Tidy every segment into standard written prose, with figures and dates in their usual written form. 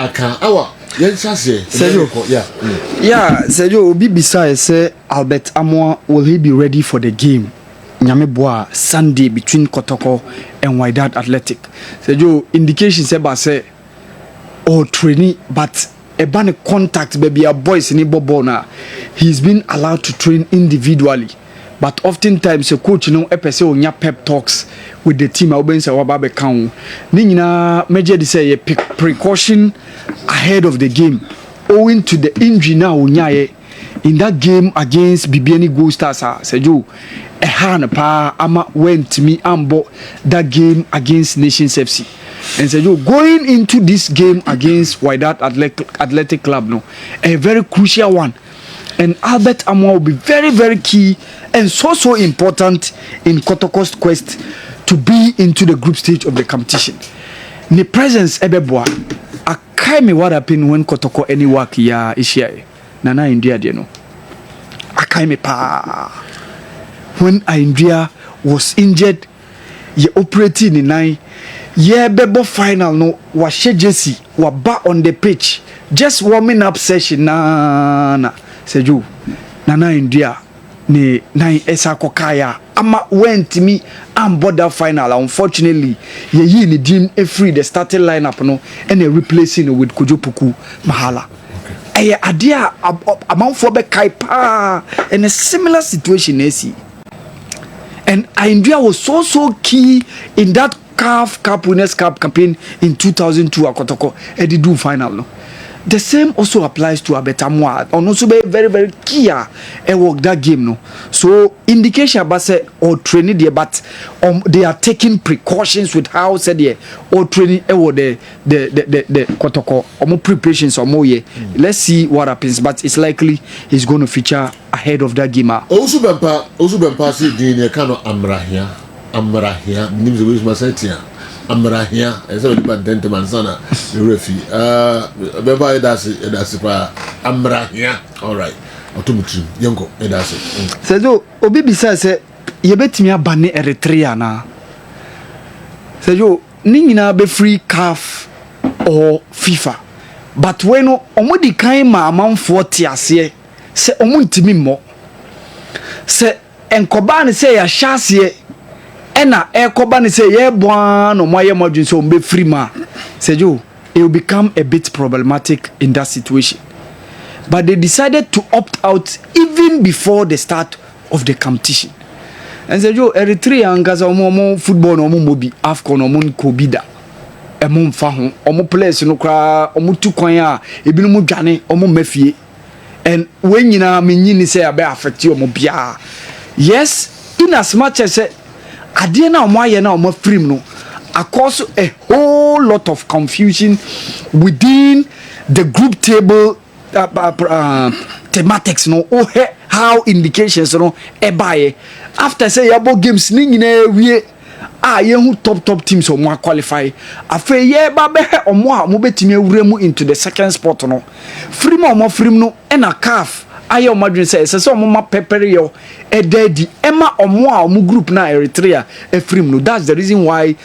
aka awa yes say yeah Sergio obi beside say Albert Amoah, will he be ready for the game Nyameboa Sunday between Kotoko and Wydad Athletic? Sergio indication say or training but a ban contact baby a boys in Bobona. He's been allowed to train individually, but oftentimes a coach episode onya pep talks with the team. Obensa wababe count. Nina major say a precaution ahead of the game, owing to the injury now unyaye in that game against Bibiani Gold Stars. Seju a hand pa ama went to me ambo that game against Nations FC. And Seju going into this game against Wydad Athletic Club, no, a very crucial one. And Albert Amoah will be very, very key and so important in Kotoko's quest to be into the group stage of the competition. The presence ebeboa akaime what happened when Kotoko any work ya ishia nana India no akaime pa when India was injured ye operating in nine ye bebo final no was Jesse wa ba on the pitch just warming up session na Seju nana India ni nine esa kokaya ama went me and border final. Unfortunately ye ni team free the starting lineup no and replacing with Kojopuku Mahala. Okay. Adia amount for be kaipa in a similar situation AC. And India was so key in that CAF Cup Winners' Cup campaign in 2002 at Kotoko and they do final no. The same also applies to Albert Amoah. And also be very, very key work that game no. So indication about say or training there, but they are taking precautions with how said there or training the Kotoko or preparations or more. Let's see what happens, but it's likely he's going to feature ahead of that game. Also bempa see the kind of amrahia names the way my Amrahia, as a dependent Mansana, the refi. Beba that's Amrahia. All right. Automatic, Yonko, that's it. So, Obi says, you bet me a banny Eritrea na. So, Nina be free CAF or FIFA. But when Omodi Kaima amount 40 as ye, say Omuntimi mo. Say, and Kobani say a chassis. Ena Ekobani say ye bwan no moye modun so mbe free ma. Sejo, it will become a bit problematic in that situation. But they decided to opt out even before the start of the competition. And Sejo, Eritrea angaza omo football no omo bi AFCON omo kobida. Emo mfa ho, omo players no kra omo tu kwan a ebi no mo dwane omo mafie. And when nyina menyini say abe affect omo bia. Yes, in as much as Adie na omoaye na omo free no cause a whole lot of confusion within the group table thematics no how indications no ebaye after say yabo games ni nyina wie ye hu top teams omo qualify afa ye ba be omo a mo betimi awura mu into the second spot no free no na CAF ayo madwin say so omo pepper yo edadi ema omo a omo group na Eritrea efrim no. That's the reason why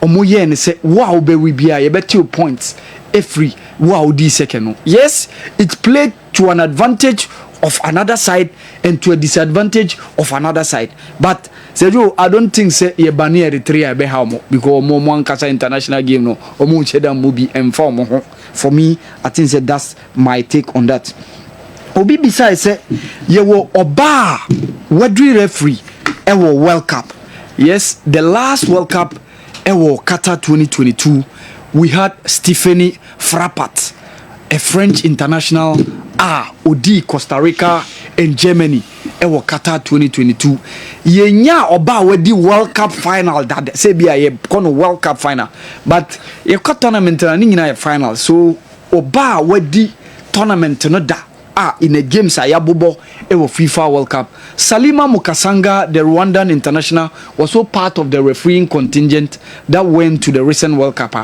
omo ye ne say wow be we bia ye bet 2 points free wow di second no. Yes, it played to an advantage of another side and to a disadvantage of another side, but Sergio, I don't think say ye bani Eritrea be how mo because omo ankasa international game no omo cheda mo bi emfa omo. For me, I think that that's my take on that. Obi besides say ye wo oba wadri referee ewo World Cup. Yes, the last World Cup ewo Qatar 2022 we had Stephanie Frappart, a French international odi Costa Rica and Germany ewo Qatar 2022. Ye nya oba wadi World Cup final that say bia ye kono World Cup final, but ye tournament na nyina final. So oba wadi tournament no da in a game sayabobo ewo FIFA World Cup. Salima Mukasanga, the Rwandan international, was also part of the refereeing contingent that went to the recent World Cup.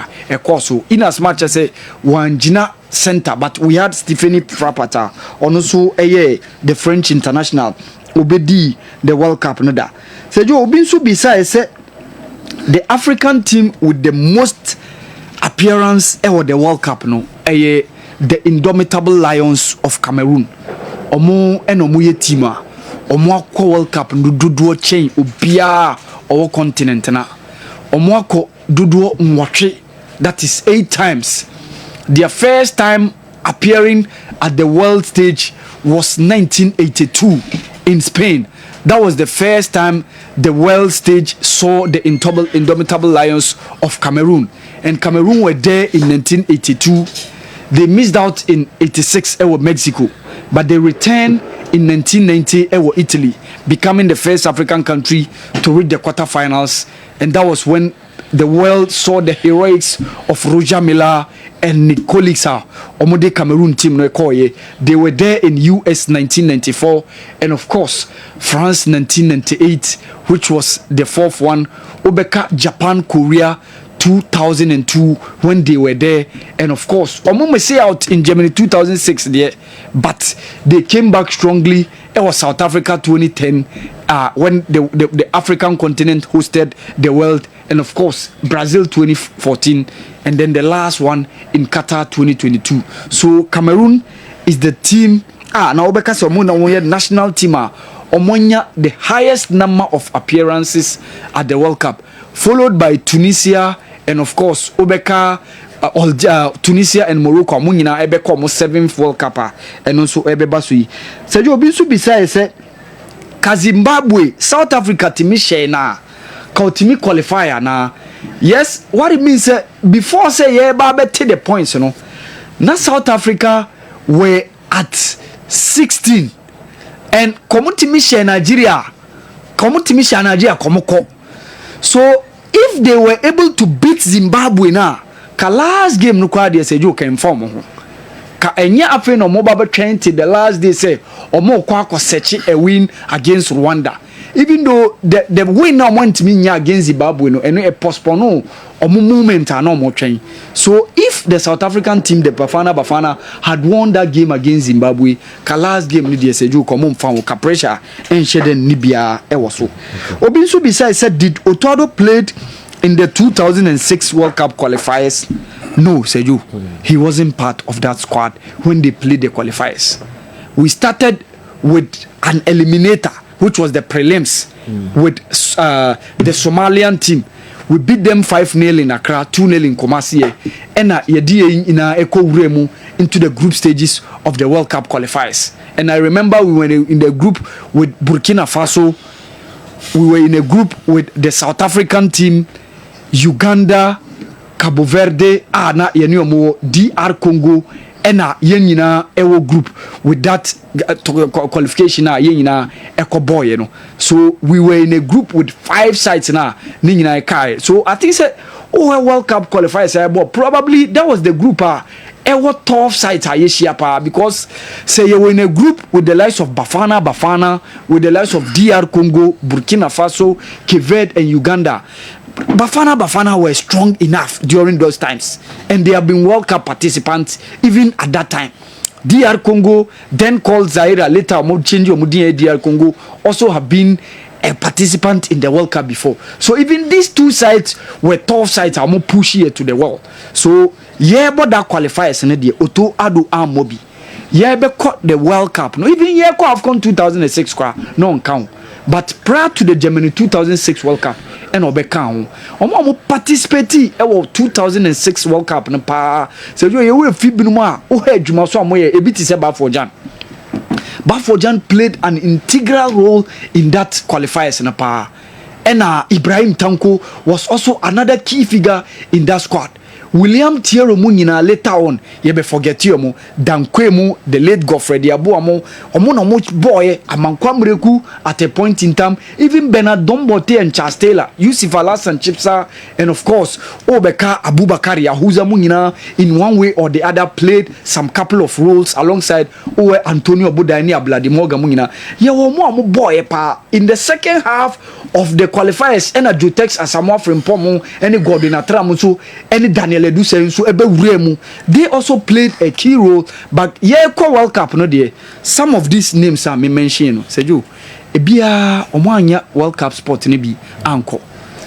So in as much as one Gina center, but we had Stephanie Frappart, also the French international, obedi the World Cup. Noda. So Obinsu besides the African team with the most appearance ewo the World Cup no the Indomitable Lions of Cameroon omo enomo ye team a omo akọ World Cup no dodo chain obia owo continent na omo akọ dodo nwotwe, that is 8 times. Their first time appearing at the world stage was 1982 in Spain. That was the first time the world stage saw the Indomitable Lions of Cameroon. And Cameroon were there in 1982. They missed out in 86 with Mexico, but they returned in 1990 with Italy, becoming the first African country to reach the quarterfinals. And that was when the world saw the heroics of Roger Milla and Nicolisa, Omode Cameroon team. They were there in US 1994 and of course France 1998, which was the fourth one. Obeka Japan, Korea 2002 when they were there, and of course Omo say out in Germany 2006 there, but they came back strongly. It was South Africa 2010 when the African continent hosted the world, and of course Brazil 2014, and then the last one in Qatar 2022. So Cameroon is the team now because Omo national team Omonya the highest number of appearances at the World Cup, followed by Tunisia, and of course Obeka Tunisia and Morocco munyina ebeko almost 7th World Cup and also ebeba so yi. Said you so beside say Zimbabwe, South Africa timi share na ka timi qualifier na. Yes, what it means before say yeah ba take the points, you know. Now South Africa were at 16 and timi share Nigeria komoko. So if they were able to beat Zimbabwe now, ka last game no kwa dey say you can form ho ka enya afi no mo ba train till the last day say omo kwa search a win against Rwanda, even though the win now want me nya against Zimbabwe no eno e postpone omo movement and omo train. So if the South African team, the Bafana had won that game against Zimbabwe, ka last game ni dey say you come on fan ka pressure en shede ni bia e wo so obi so beside said did Otodo played in the 2006 World Cup qualifiers? No, Seju. He wasn't part of that squad when they played the qualifiers. We started with an eliminator, which was the prelims, with the Somalian team. We beat them 5-0 in Accra, 2-0 in Kumasi, and into the group stages of the World Cup qualifiers. And I remember we were in the group with Burkina Faso. We were in a group with the South African team, Uganda, Cabo Verde, na yeniomo DR Congo, ena yenyina ewo group with that qualification yenyina eko boy, you know. So we were in a group with 5 sides na yenyina ekai. So I think say World Cup qualifiers but probably that was the group ewo tough sides yeshia because say you were in a group with the likes of Bafana, with the likes of DR Congo, Burkina Faso, Cape Verde and Uganda. Bafana were strong enough during those times, and they have been World Cup participants even at that time. DR Congo, then called Zaire, later change DR Congo, also have been a participant in the World Cup before. So even these two sides were tough sides, are more pushy to the world. So yeah, but that qualifiers in the Oto Ado Amobi. Yeah, but caught the World Cup. No, even yeah, AFCON 2006 no count. But prior to the Germany 2006 World Cup, and Obeka omo participate e 2006 World Cup no pa. So you we fi binu ma o he adwuma so amoye e bi ti se Bafojan played an integral role in that qualifiers no pa. And Ibrahim Tanko was also another key figure in that squad. William Thiero mu nyina later on ye be forget you mo Dankwe mu the late Godfrey Diabo omo no boy amankwa mreku at a point in time, even Bernard Dombote and Charles Taylor, Yusuf Alassane Chipsa, and of course Obeka Abubakar Yahuza mu nyina in one way or the other played some couple of roles alongside Antonio Budani Abladimoga mu nyina ye wo mo boy pa in the second half of the qualifiers. And Jotex Asamoah Frimpong and Gordon Atramuso and Daniel they also played a key role. But yeah, World Cup no there. Some of these names are me mention. Say you, ebia omanya World Cup sport ne bi anko.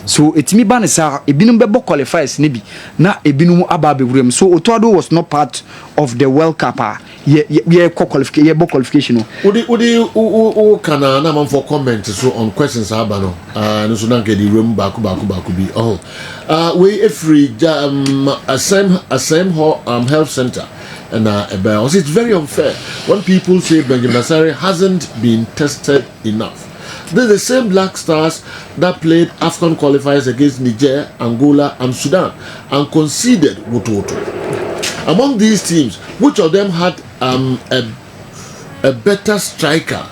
So etimi ba ne sa ebinum bebo qualifiers ne bi na ebinum aba bewurem. So Otoado was not part of the World Cup. Ye qualification. Udi kana na man for comment so on questions aba no. No so na get the room back bi. We every same health center. And it's very unfair when people say Benjamin Asare hasn't been tested enough. They're the same Black Stars that played AFCON qualifiers against Niger, Angola, and Sudan and conceded Wototo. Among these teams, which of them had a better striker?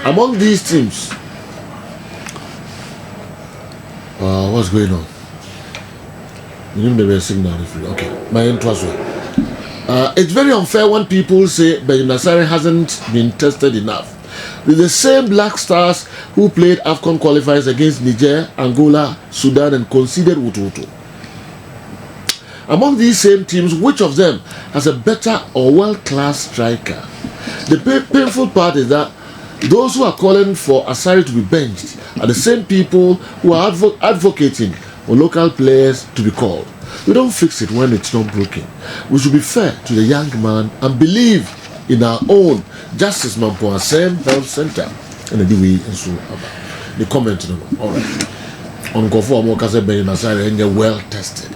Among these teams, what's going on? You need a signal. Okay, my interest. It's very unfair when people say Benjamin Asare hasn't been tested enough. With the same Black Stars who played AFCON qualifiers against Niger, Angola, Sudan, and conceded Wototo. Among these same teams, which of them has a better or world-class striker? The painful part is that those who are calling for Asare to be benched are the same people who are advocating for local players to be called. We don't fix it when it's not broken. We should be fair to the young man and believe in our own Justice Mampoa same health center. And the way and so about the comment. All right. On Gofo Amokase Benjamin Asare and you're well tested.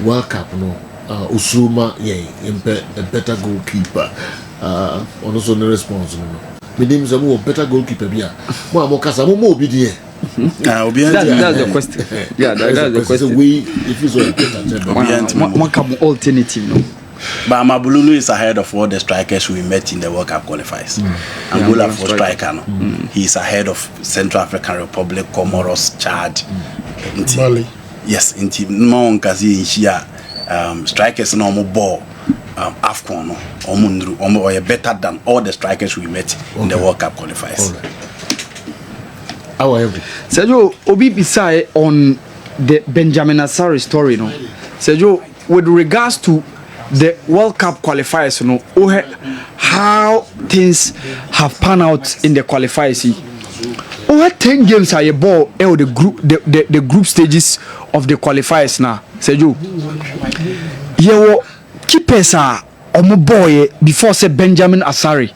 World Cup Usuma a better goalkeeper. Also no response. My name is a better goalkeeper. Mo Amokasa mo obedient. That's the question. Yeah, that's the question. We, if it's one alternative, no. But Mabululu is ahead of all the strikers we met in the World Cup qualifiers. Angola for striker, no. He's ahead of Central African Republic, Comoros, Chad, Mali. Yes, in team no Kazi Inshia. Strikers no ball. AFCON no, or better than all the strikers we met in the World Cup qualifiers. Sergio, Obi Bisai on the Benjamin Asare story, no. Sergio, with regards to the World Cup qualifiers, no, how things have panned out in the qualifiers. 10 games are a ball the group stages of the qualifiers now. Sergio, you keepers are boy before say Benjamin Asare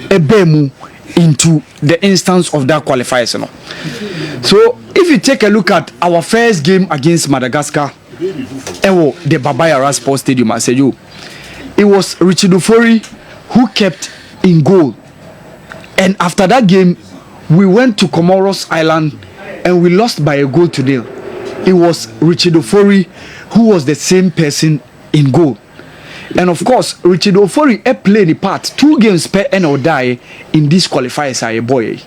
ebemu into the instance of that qualifiers, you know. So if you take a look at our first game against Madagascar, the Baba Yara Sports Stadium, I said you, it was Richard Ofori who kept in goal. And after that game, we went to Comoros Island and we lost by a goal to nil. It was Richard Ofori who was the same person in goal. And of course, Richard Ofori played the part 2 games per and die in this qualifiers are a boy.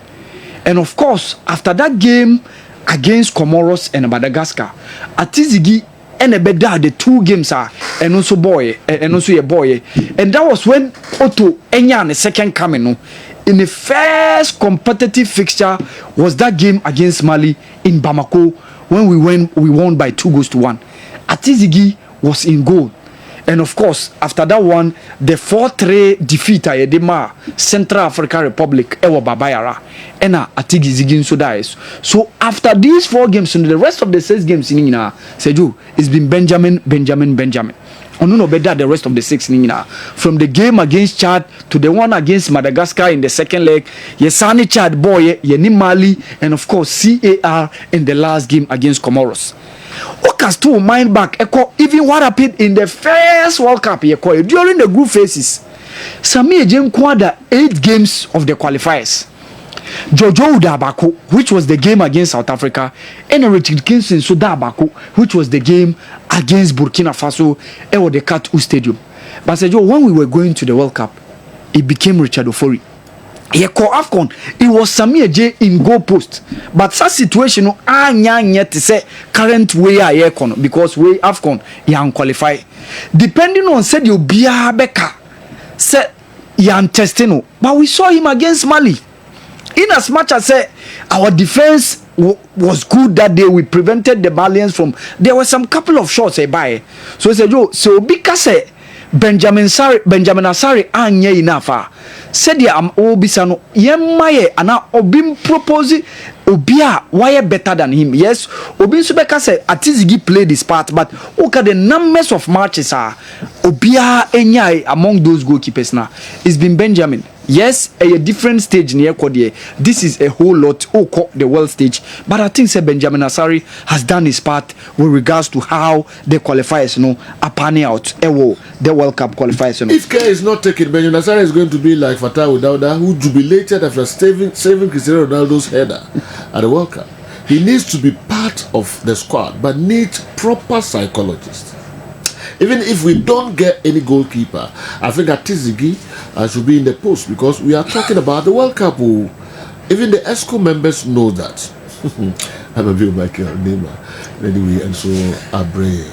And of course, after that game against Comoros and Madagascar, Atizigi and Ebeda the 2 games are and also boy and also a boy. And that was when Otto Enya the second coming in the first competitive fixture was that game against Mali in Bamako when we won by 2-1. Atizigi was in goal. And of course, after that one, the 4-3 defeat at Edema, Central African Republic, Ewa Babayara, and Atigi Zigin Sudais. So after these 4 games, and the rest of the 6 games in Nina, Seju, it's been Benjamin. Onuno better the rest of the 6 Nina. From the game against Chad to the one against Madagascar in the second leg, Yesani Chad boy, Yeni Mali, and of course CAR in the last game against Comoros. Okas to mind back even what happened in the first World Cup during the group phases. Sami Ejem Kwada 8 games of the qualifiers. Jojo Udabako, which was the game against South Africa, and Richard Kingston Sudabako, which was the game against Burkina Faso at the Kat-U Stadium. But when we were going to the World Cup, it became Richard Ofori. AFCON, it was Samir J in goal post, but such situation to say current way because we AFCON qualify depending on said you be a Becca said testing, but we saw him against Mali. In as much as our defense was good that day, we prevented the Malians from. There were some couple of shots by. So I said, so because Benjamin Asare anye inafa said ya am obisa no yemaye ana obim propose obia why better than him. Yes, obin subeka say Atizigi played his part, but look at the numbers of matches are obia enyai among those goalkeepers now. It's been Benjamin. Yes, a different stage near Kodie. This is a whole lot the world stage. But I think Benjamin Asare has done his part with regards to how the qualifiers are panning out. The World Cup qualifiers. If care is not taken, Benjamin Asare is going to be like Fatah Udauda, who jubilated after saving Cristiano Ronaldo's header at the World Cup. He needs to be part of the squad, but needs proper psychologists. Even if we don't get any goalkeeper, I think Atizigi should be in the post, because we are talking about the World Cup. Even the ESCO members know that. I'm a big Michael Neymar. Anyway, and so Abre.